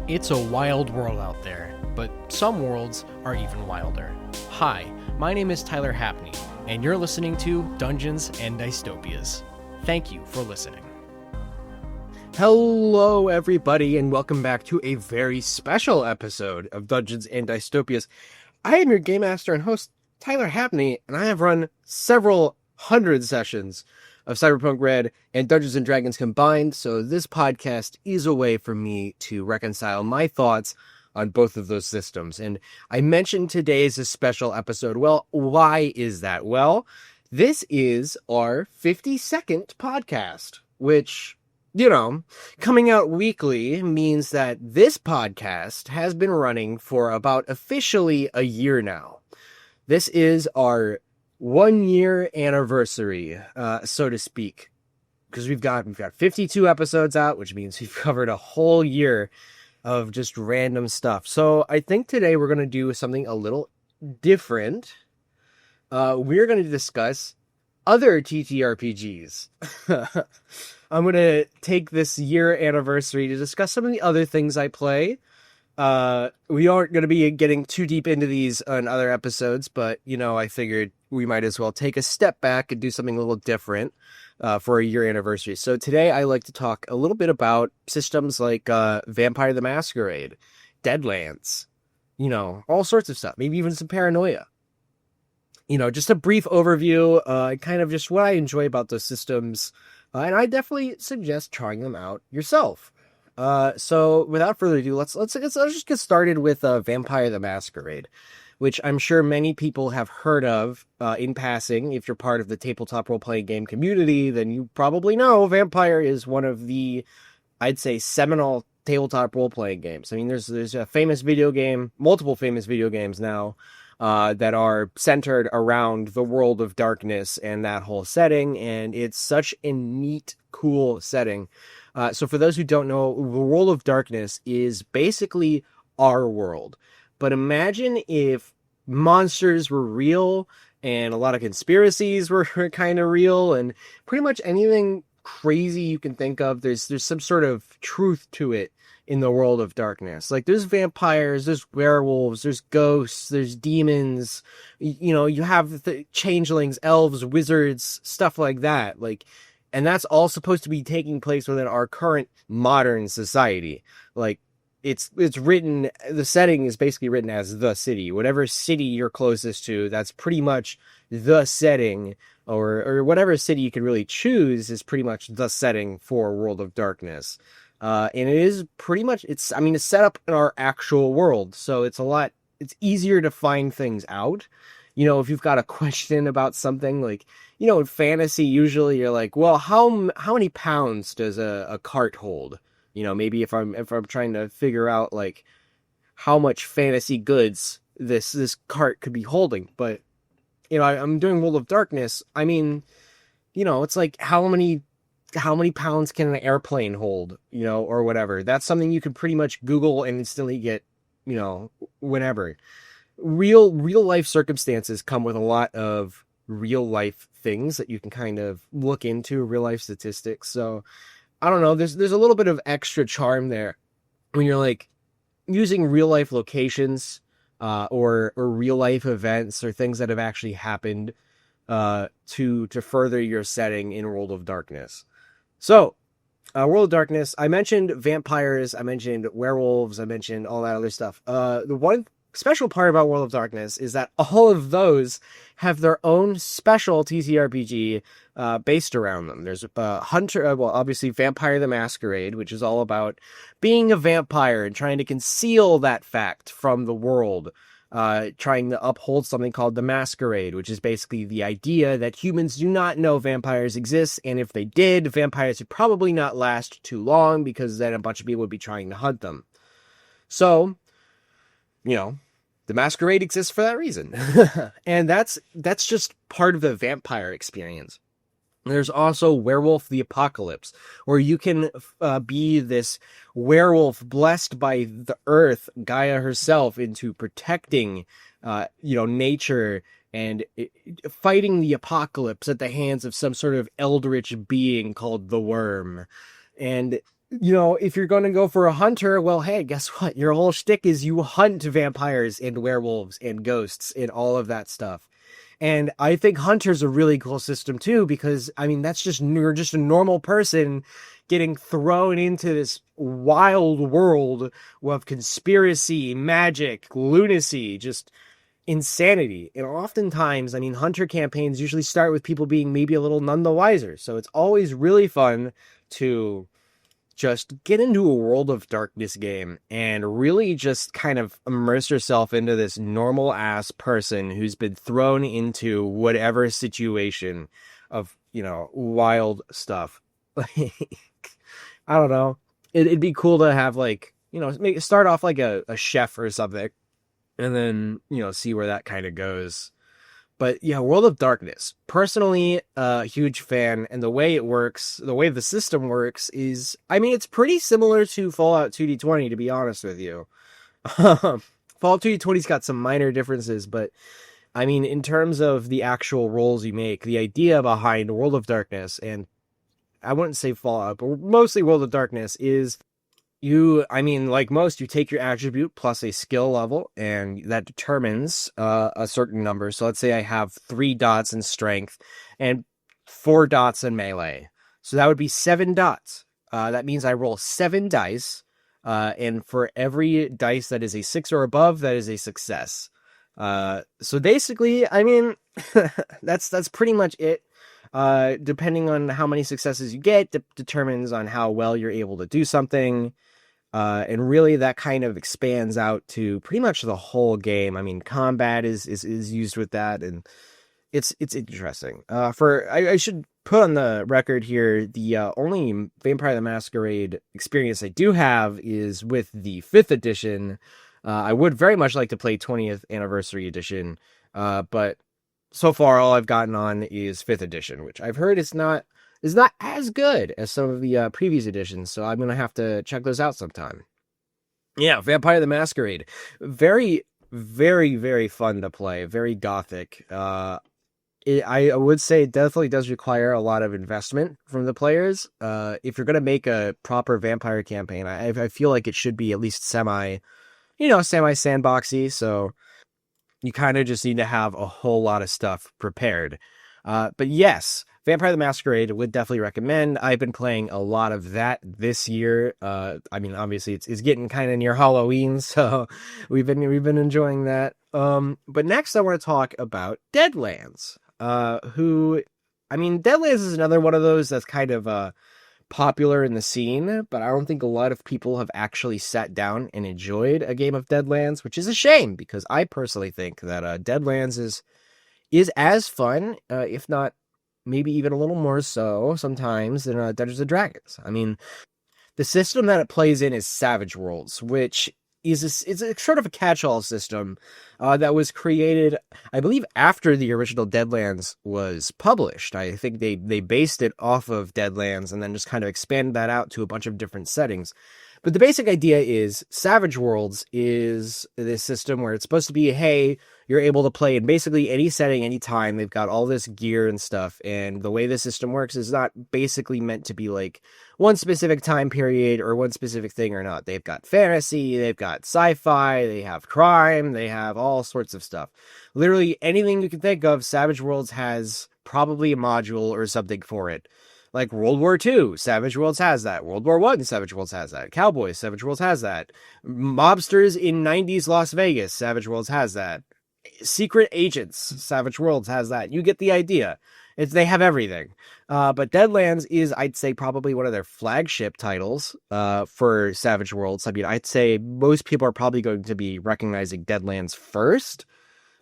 It's a wild world out there, but some worlds are even wilder. Hi, my name is Tyler Hapney, and you're listening to Dungeons and Dystopias. Thank you for listening. Hello, everybody, and welcome back to a very special episode of Dungeons and Dystopias. I am your Game Master and host, Tyler Hapney, and I have run several hundred sessions of Cyberpunk Red and Dungeons and Dragons combined, so this podcast is a way for me to reconcile my thoughts on both of those systems. And I mentioned today is a special episode. Well, why is that? Well, this is our 52nd podcast, which, you know, coming out weekly means that this podcast has been running for about officially a year now. This is our 1 year anniversary, so to speak, because we've got 52 episodes out, which means we've covered a whole year of just random stuff. So I think today we're going to do something a little different. We're going to discuss other TTRPGs. I'm going to take this year anniversary to discuss some of the other things I play. We aren't going to be getting too deep into these on other episodes, but, you know, I figured we might as well take a step back and do something a little different for a year anniversary. So today I like to talk a little bit about systems like Vampire the Masquerade, Deadlands, you know, all sorts of stuff, maybe even some Paranoia. You know, just a brief overview, kind of just what I enjoy about those systems, and I definitely suggest trying them out yourself. So without further ado, let's just get started with Vampire the Masquerade, which I'm sure many people have heard of in passing. If you're part of the tabletop role-playing game community, then you probably know Vampire is one of the, I'd say, seminal tabletop role-playing games. I mean, there's a famous video game, multiple famous video games now, that are centered around the world of darkness and that whole setting, and it's such a neat, cool setting. So for those who don't know, the world of darkness is basically our world. But imagine if monsters were real and a lot of conspiracies were kind of real and pretty much anything crazy you can think of. There's some sort of truth to it in the world of darkness. Like there's vampires, there's werewolves, there's ghosts, there's demons. You know, you have the changelings, elves, wizards, stuff like that. Like, and that's all supposed to be taking place within our current modern society. Like, it's written, the setting is basically written as the city. Whatever city you're closest to, that's pretty much the setting, or whatever city you can really choose is pretty much the setting for World of Darkness. And it is pretty much, it's set up in our actual world, so it's easier to find things out. You know, if you've got a question about something, like, you know, in fantasy, usually you're like, well, how many pounds does a cart hold? You know, maybe if I'm trying to figure out, like, how much fantasy goods this cart could be holding. But, you know, I'm doing World of Darkness. I mean, you know, it's like, how many pounds can an airplane hold, you know, or whatever. That's something you can pretty much Google and instantly get, you know, whenever. Real life circumstances come with a lot of real life things that you can kind of look into, real life statistics. So I don't know, there's a little bit of extra charm there when you're like using real life locations, or real life events or things that have actually happened, to further your setting in World of Darkness. So, World of Darkness, I mentioned vampires, I mentioned werewolves, I mentioned all that other stuff. The one special part about World of Darkness is that all of those have their own special TTRPG based around them. There's obviously Vampire the Masquerade, which is all about being a vampire and trying to conceal that fact from the world. Trying to uphold something called the Masquerade, which is basically the idea that humans do not know vampires exist, and if they did, vampires would probably not last too long because then a bunch of people would be trying to hunt them. So, you know, the Masquerade exists for that reason. And that's just part of the vampire experience. There's also Werewolf the Apocalypse, where you can be this werewolf blessed by the earth, Gaia herself, into protecting, nature and fighting the apocalypse at the hands of some sort of eldritch being called the Worm. And if you're going to go for a hunter, well, hey, guess what? Your whole shtick is you hunt vampires and werewolves and ghosts and all of that stuff. And I think hunter's a really cool system too, because I mean, you're just a normal person getting thrown into this wild world of conspiracy, magic, lunacy, just insanity. And oftentimes, I mean, hunter campaigns usually start with people being maybe a little none the wiser. So it's always really fun to just get into a World of Darkness game and really just kind of immerse yourself into this normal ass person who's been thrown into whatever situation of, wild stuff. Like, I don't know. It'd be cool to have start off like a chef or something and then, see where that kind of goes. But yeah, World of Darkness. Personally, a huge fan, and the way it works, the way the system works is, I mean, it's pretty similar to Fallout 2D20, to be honest with you. Fallout 2D20's got some minor differences, but I mean, in terms of the actual roles you make, the idea behind World of Darkness, and I wouldn't say Fallout, but mostly World of Darkness is like most, you take your attribute plus a skill level, and that determines a certain number. So let's say I have 3 dots in strength and 4 dots in melee. So that would be 7 dots. That means I roll 7 dice, and for every dice that is a 6 or above, that is a success. So basically, I mean, that's pretty much it. Depending on how many successes you get, determines on how well you're able to do something. And really that kind of expands out to pretty much the whole game. I mean, combat is used with that, and it's interesting. I should put on the record here, the only Vampire the Masquerade experience I do have is with the 5th edition. I would very much like to play 20th Anniversary Edition, but so far all I've gotten on is 5th edition, which I've heard is not as good as some of the previous editions, so I'm going to have to check those out sometime. Yeah, Vampire the Masquerade. Very, very, very fun to play. Very gothic. I would say it definitely does require a lot of investment from the players. If you're going to make a proper vampire campaign, I feel like it should be at least semi-sandboxy, so you kind of just need to have a whole lot of stuff prepared. But yes, Vampire the Masquerade would definitely recommend. I've been playing a lot of that this year. I mean, obviously it's getting kind of near Halloween, so we've been enjoying that. But next I want to talk about Deadlands. Deadlands is another one of those that's kind of popular in the scene, but I don't think a lot of people have actually sat down and enjoyed a game of Deadlands, which is a shame because I personally think that Deadlands is as fun, if not maybe even a little more so sometimes than Dungeons and Dragons. I mean, the system that it plays in is Savage Worlds, which is it's a sort of a catch-all system that was created, I believe, after the original Deadlands was published. I think they based it off of Deadlands and then just kind of expanded that out to a bunch of different settings. But the basic idea is Savage Worlds is this system where it's supposed to be, hey, you're able to play in basically any setting, anytime. They've got all this gear and stuff. And the way the system works is not basically meant to be like one specific time period or one specific thing or not. They've got fantasy, they've got sci-fi, they have crime, they have all sorts of stuff. Literally anything you can think of, Savage Worlds has probably a module or something for it. Like World War II, Savage Worlds has that. World War I, Savage Worlds has that. Cowboys, Savage Worlds has that. Mobsters in 90s Las Vegas, Savage Worlds has that. Secret Agents, Savage Worlds has that. You get the idea. They have everything. But Deadlands is, I'd say, probably one of their flagship titles for Savage Worlds. I mean, I'd say most people are probably going to be recognizing Deadlands first.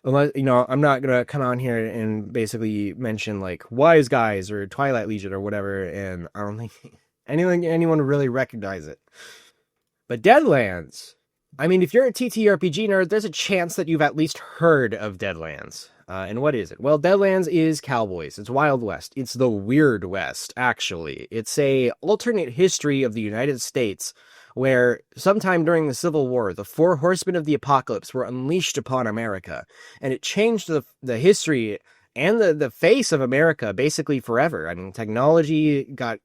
Unless, I'm not going to come on here and basically mention like Wise Guys or Twilight Legion or whatever, and I don't think anyone would really recognize it. But Deadlands, I mean, if you're a TTRPG nerd, there's a chance that you've at least heard of Deadlands. And what is it? Well, Deadlands is Cowboys. It's Wild West. It's the Weird West, actually. It's a alternate history of the United States where sometime during the Civil War, the 4 horsemen of the apocalypse were unleashed upon America, and it changed the history and the face of America basically forever. I mean, technology got,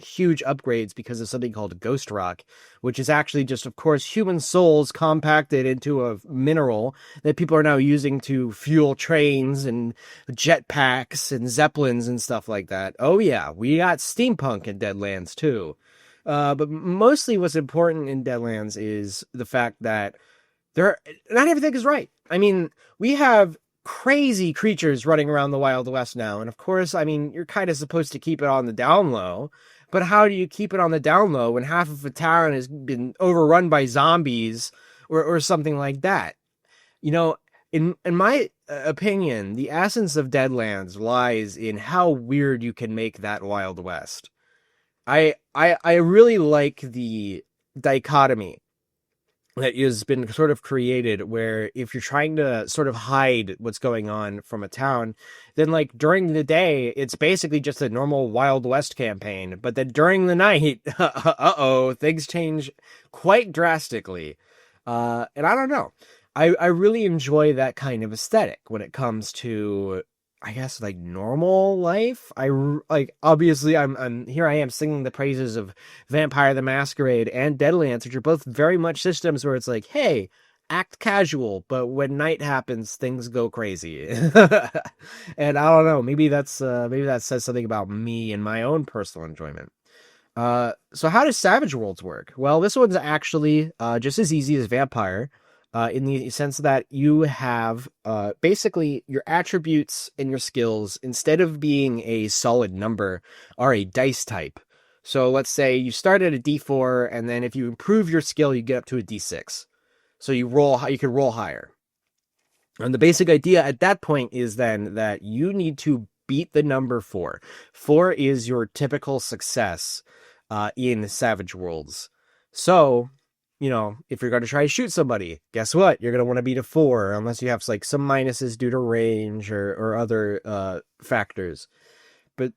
huge upgrades because of something called ghost rock, which is actually just, of course, human souls compacted into a mineral that people are now using to fuel trains and jetpacks and zeppelins and stuff like that. Oh yeah, we got steampunk in Deadlands too. But mostly what's important in Deadlands is the fact that not everything is right. I mean, we have crazy creatures running around the Wild West now. And of course, I mean, you're kind of supposed to keep it on the down low. But how do you keep it on the down low when half of a town has been overrun by zombies or something like that? In my opinion, the essence of Deadlands lies in how weird you can make that Wild West. I really like the dichotomy that has been sort of created, where if you're trying to sort of hide what's going on from a town, then like during the day, it's basically just a normal Wild West campaign. But then during the night, things change quite drastically. And I don't know. I really enjoy that kind of aesthetic when it comes to, I guess, like normal life. Obviously I'm here. I am singing the praises of Vampire the Masquerade and Deadlands, which are both very much systems where it's like, hey, act casual, but when night happens, things go crazy. And I don't know, maybe that says something about me and my own personal enjoyment. So how does Savage Worlds work? Well, this one's actually just as easy as Vampire. In the sense that you have basically your attributes and your skills, instead of being a solid number, are a dice type. So let's say you start at a D4, and then if you improve your skill, you get up to a D6. So you can roll higher. And the basic idea at that point is then that you need to beat the number 4. 4 is your typical success in Savage Worlds. So, if you're going to try to shoot somebody, guess what? You're going to want to beat a 4, unless you have like some minuses due to range or other factors. But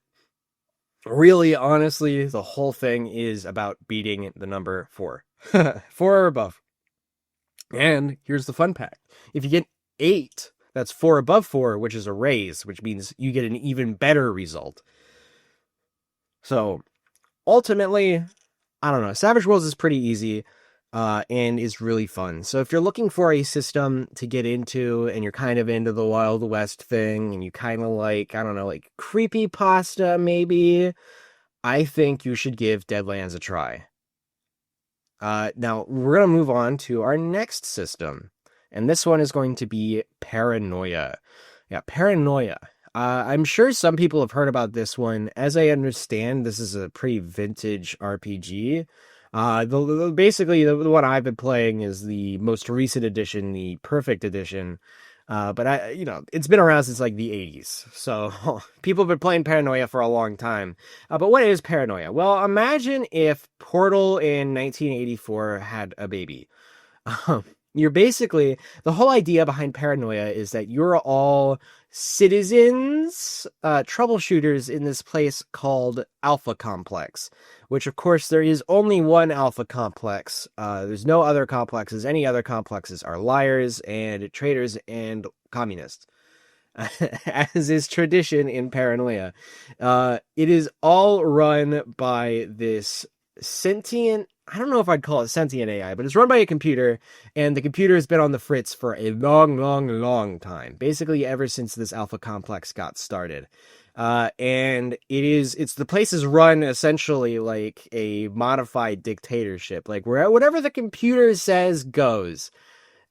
really, honestly, the whole thing is about beating the number 4. 4 or above. And here's the fun fact. If you get 8, that's 4 above 4, which is a raise, which means you get an even better result. So, ultimately, I don't know. Savage Worlds is pretty easy. And is really fun. So if you're looking for a system to get into and you're kind of into the Wild West thing and you kind of like, I don't know, like creepypasta maybe, I think you should give Deadlands a try. Now we're going to move on to our next system. And this one is going to be Paranoia. Yeah, Paranoia. I'm sure some people have heard about this one. As I understand, this is a pretty vintage RPG. Basically, the one I've been playing is the most recent edition, the Perfect Edition. But it's been around since like the 80s. So people have been playing Paranoia for a long time. But what is Paranoia? Well, imagine if Portal in 1984 had a baby. You're basically, the whole idea behind Paranoia is that you're all citizens, troubleshooters in this place called Alpha Complex, which of course there is only one Alpha Complex. There's no other complexes. Any other complexes are liars and traitors and communists, as is tradition in Paranoia. It is all run by this sentient, I don't know if I'd call it sentient AI, but it's run by a computer, and the computer has been on the fritz for a long, long, long time. Basically, ever since this Alpha Complex got started. And the place is run essentially like a modified dictatorship. Like whatever the computer says goes.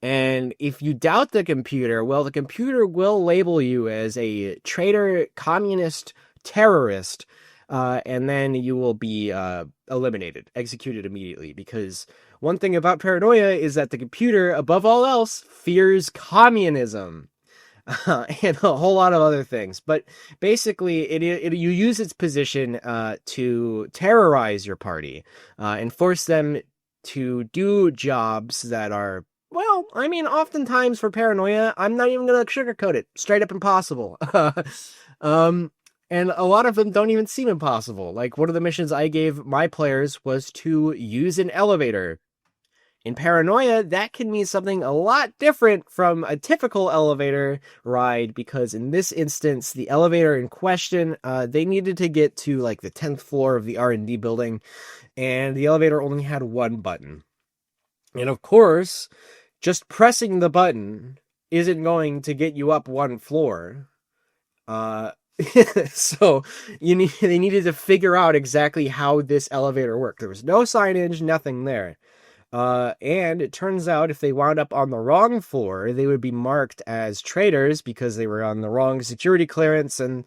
And if you doubt the computer, well, the computer will label you as a traitor, communist, terrorist, and then you will be eliminated, executed immediately. Because one thing about Paranoia is that the computer, above all else, fears communism. And a whole lot of other things. But basically, you use its position to terrorize your party and force them to do jobs that are, well, I mean, oftentimes for Paranoia, I'm not even going to sugarcoat it. Straight up impossible. And a lot of them don't even seem impossible. Like one of the missions I gave my players was to use an elevator. In Paranoia, that can mean something a lot different from a typical elevator ride, because in this instance, the elevator in question, they needed to get to like the 10th floor of the R&D building, and the elevator only had one button. And of course, just pressing the button isn't going to get you up one floor. Uh, so they needed to figure out exactly how this elevator worked. There was no signage, nothing there. And it turns out if they wound up on the wrong floor, they would be marked as traitors because they were on the wrong security clearance, and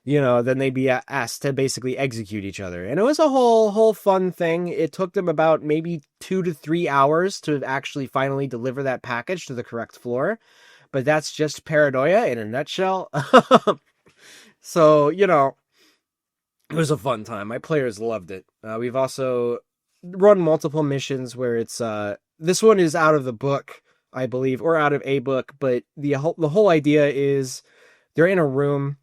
then they'd be asked to basically execute each other. And it was a whole fun thing. It took them about maybe 2 to 3 hours to actually finally deliver that package to the correct floor. But that's just Paranoia in a nutshell. So, it was a fun time. My players loved it. We've also run multiple missions where it's this one is out of the book, I believe, or out of a book, but the whole idea is they're in a room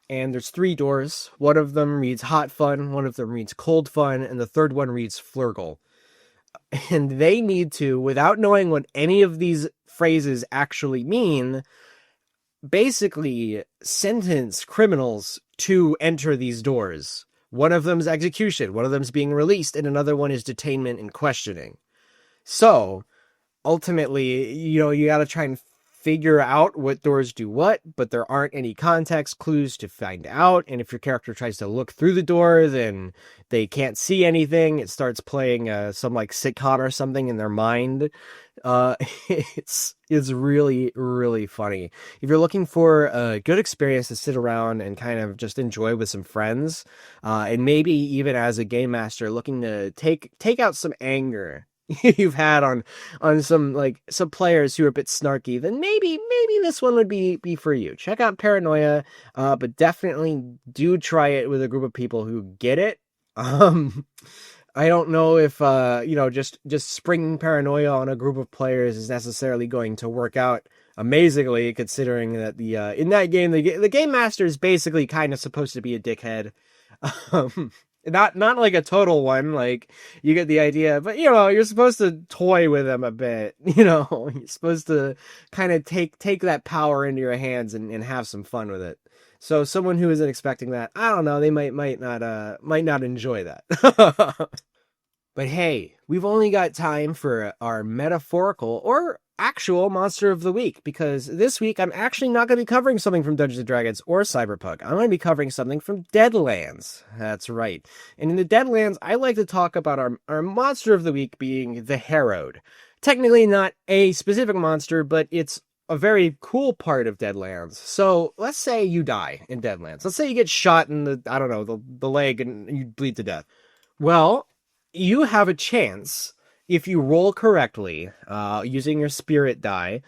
and there's 3 doors. One of them reads hot fun, one of them reads cold fun, and the third one reads flurgle. And they need to, without knowing what any of these phrases actually mean, basically sentence criminals to enter these doors. One of them's execution, one of them's being released, and another one is detainment and questioning. So, ultimately, you got to try and figure out what doors do what, but there aren't any context clues to find out. And if your character tries to look through the door, then they can't see anything. It starts playing some like sitcom or something in their mind. It's really, really funny. If you're looking for a good experience to sit around and kind of just enjoy with some friends, and maybe even as a game master looking to take out some anger you've had on some players who are a bit snarky, then maybe this one would be for you. Check out Paranoia, but definitely do try it with a group of people who get it. I don't know if just springing Paranoia on a group of players is necessarily going to work out amazingly, considering that in that game the game master is basically kind of supposed to be a dickhead. Not like a total one, like, you get the idea, but you're supposed to toy with them a bit. You're supposed to kind of take that power into your hands and have some fun with it. So someone who isn't expecting that, I don't know, they might not enjoy that. But hey, we've only got time for our metaphorical or actual monster of the week, because this week I'm actually not going to be covering something from Dungeons & Dragons or Cyberpunk. I'm going to be covering something from Deadlands. That's right. And in the Deadlands, I like to talk about our monster of the week being the Harrowed. Technically not a specific monster, but it's a very cool part of Deadlands. So let's say you die in Deadlands. Let's say you get shot in the leg and you bleed to death. Well, you have a chance, if you roll correctly, using your spirit die,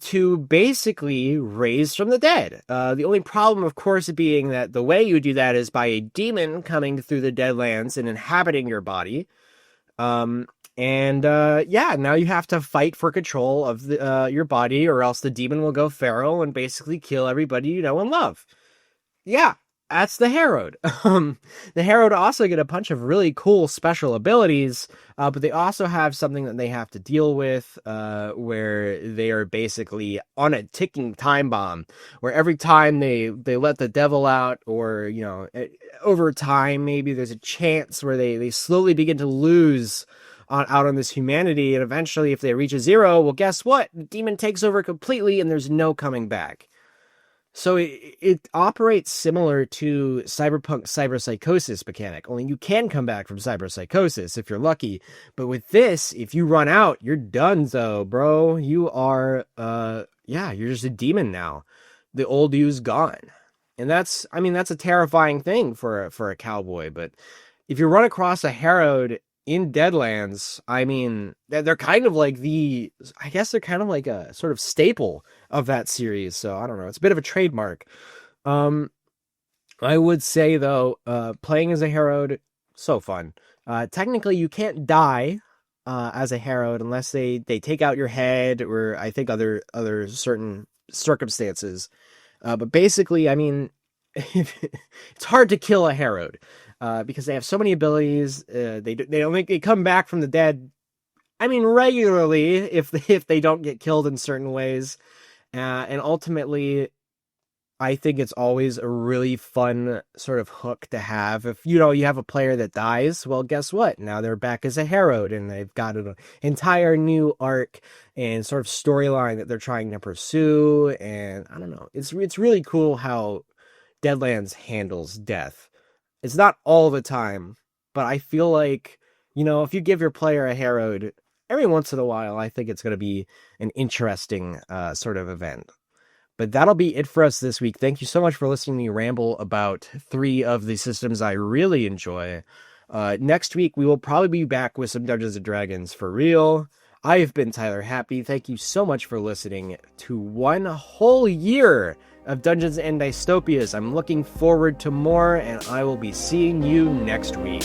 to basically raise from the dead. The only problem, of course, being that the way you do that is by a demon coming through the Deadlands and inhabiting your body. Now you have to fight for control of your body, or else the demon will go feral and basically kill everybody you know and love. Yeah, that's the Harrowed. The Harrowed also get a bunch of really cool special abilities, but they also have something that they have to deal with, where they are basically on a ticking time bomb, where every time they let the devil out, or, over time, maybe there's a chance where they slowly begin to lose out on this humanity, and eventually if they reach a 0, well, guess what? The demon takes over completely and there's no coming back. So it operates similar to Cyberpunk cyberpsychosis mechanic, only you can come back from cyberpsychosis if you're lucky. But with this, if you run out, you're done though, bro. You are, you're just a demon now. The old you's gone. And that's a terrifying thing for a cowboy. But if you run across a Harrowed in Deadlands, they're kind of like a sort of staple of that series. So I don't know, it's a bit of a trademark. I would say though, playing as a Harrowed, so fun. Technically you can't die as a Harrowed unless they take out your head, or I think other certain circumstances. But basically, it's hard to kill a Harrowed. Because they have so many abilities, they come back from the dead I mean, regularly if they don't get killed in certain ways, and ultimately, I think it's always a really fun sort of hook to have. If you have a player that dies, well, guess what? Now they're back as a Herald, and they've got an entire new arc and sort of storyline that they're trying to pursue. And I don't know, it's really cool how Deadlands handles death. It's not all the time, but I feel like, if you give your player a Herald, every once in a while, I think it's going to be an interesting sort of event. But that'll be it for us this week. Thank you so much for listening to me ramble about 3 of the systems I really enjoy. Next week, we will probably be back with some Dungeons & Dragons for real. I have been Tyler Happy. Thank you so much for listening to 1 whole year of Dungeons & Dystopias. I'm looking forward to more, and I will be seeing you next week.